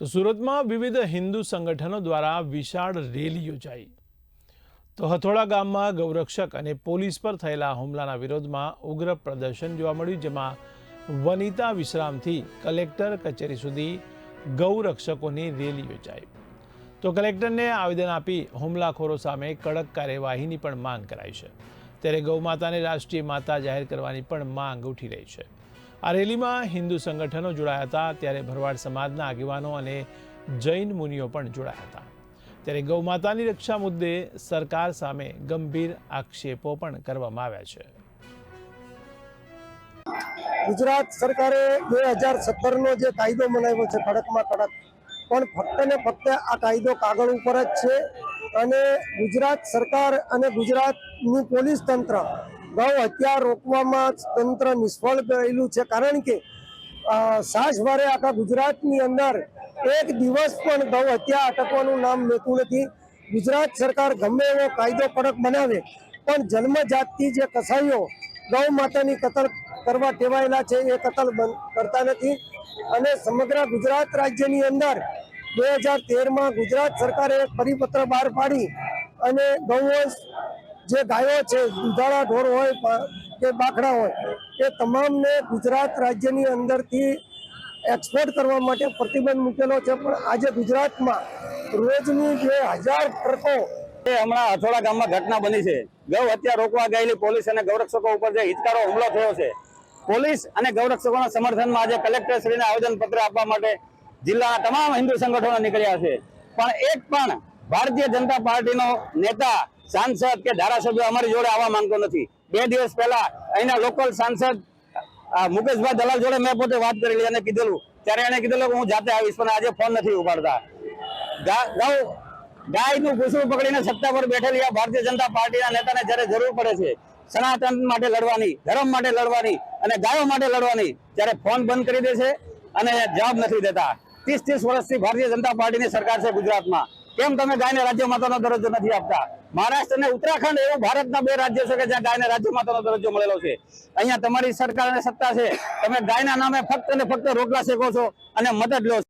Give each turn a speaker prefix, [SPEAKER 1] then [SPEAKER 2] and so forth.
[SPEAKER 1] તો સુરતમાં વિવિધ હિન્દુ સંગઠનો દ્વારા વિશાળ રેલી યોજાઈ। તો હથોડા ગામમાં ગૌરક્ષક અને પોલીસ પર થયેલા હુમલાના વિરોધમાં ઉગ્ર પ્રદર્શન જોવા મળ્યું, જેમાં વનિતા વિશ્રામથી કલેક્ટર કચેરી સુધી ગૌરક્ષકોની રેલી યોજાઈ। તો કલેક્ટરને આવેદન આપી હુમલાખોરો સામે કડક કાર્યવાહીની પણ માંગ કરાઈ છે। ત્યારે ગૌમાતાને રાષ્ટ્રીય માતા જાહેર કરવાની પણ માંગ ઉઠી રહી છે। આ રેલીમાં હિન્દુ સંગઠનો જોડાયા હતા, ત્યારે ભરવાડ સમાજના આગેવાનો અને જૈન મુનિઓ પણ જોડાયા હતા। ત્યારે ગૌમાતાની રક્ષા મુદ્દે સરકાર સામે ગંભીર આક્ષેપો પણ કરવામાં આવ્યા છે।
[SPEAKER 2] ગુજરાત સરકારે 2017નો જે કાયદો બનાવ્યો છે કડકમાં કડક, પણ ફક્ત ને ફક્ત આ કાયદો કાગળ ઉપર જ છે અને ગુજરાત સરકાર અને ગુજરાતનું પોલીસ તંત્ર ગૌ હત્યા રોકવામાં તંત્ર નિષ્ફળ ગયેલું છે। કારણ કે સાજવારે આખા ગુજરાતની અંદર એક દિવસ પણ ગૌ હત્યા અટકવાનું નામ લેતું નથી। ગુજરાત સરકાર ગમે એવો કાયદો કડક બનાવે, પણ જન્મજાતથી જે કસાઈઓ ગૌ માતાની કતલ કરવા ટેવાયેલા છે એ કતલ બંધ કરતા નથી। અને સમગ્ર ગુજરાત રાજ્યની અંદર 2013માં ગુજરાત સરકારે એક પરિપત્ર બહાર પાડી અને ગૌવંશ જે ગાયો છે, દુધાળા ઢોર હોય કે બાખડા હોય, એ તમામને ગુજરાત રાજ્યની અંદરથી એક્સપોર્ટ કરવા માટે પ્રતિબંધ મૂકેલો છે। પણ આજે ગુજરાતમાં રોજની 2000 ટ્રકો
[SPEAKER 3] હમણાં હથોડા ગામમાં ઘટના બની છે। ગૌ હત્યા રોકવા ગયેલી પોલીસ અને ગૌરક્ષકો ઉપર જે હિચકારો હુમલો થયો છે, પોલીસ અને ગૌરક્ષકોના સમર્થનમાં આજે કલેક્ટરશ્રીને આવેદનપત્ર આપવા માટે જિલ્લાના તમામ હિન્દુ સંગઠનો નીકળ્યા છે। પણ એક પણ ભારતીય જનતા પાર્ટીનો નેતા, સાંસદ કે ધારાસભ્ય અમારી જોડે આવવા માંગતો નથી। 2 દિવસ પહેલા અહીંના લોકલ સાંસદ મુકેશભાઈ દલાલ જોડે મેં પોતે વાત કરેલી અને કીધેલું, ત્યારે એને કીધેલું કે હું જાતે આવીશ, પણ આજે ફોન નથી ઉપાડતા। ગાયનું ઘૂસણું પકડીને સત્તા પર બેઠેલી આ ભારતીય જનતા પાર્ટીના નેતાને જ્યારે જરૂર પડે છે સનાતન માટે લડવાની, ધર્મ માટે લડવાની અને ગાયો માટે લડવાની, ત્યારે ફોન બંધ કરી દે છે અને જવાબ નથી દેતા। 30 વર્ષથી ભારતીય જનતા પાર્ટીની સરકાર છે ગુજરાતમાં, કેમ તમે ગાયને રાજ્ય માતાનો દરજ્જો નથી આપતા? મહારાષ્ટ્ર અને ઉત્તરાખંડ એવું ભારતના 2 રાજ્યો છે કે જ્યાં ગાયને રાજ્ય માતાનો દરજ્જો મળેલો છે। અહીંયા તમારી સરકાર અને સત્તા છે, તમે ગાયના નામે ફક્ત ને ફક્ત રોટલા શેકો છો અને મદદ લો છો।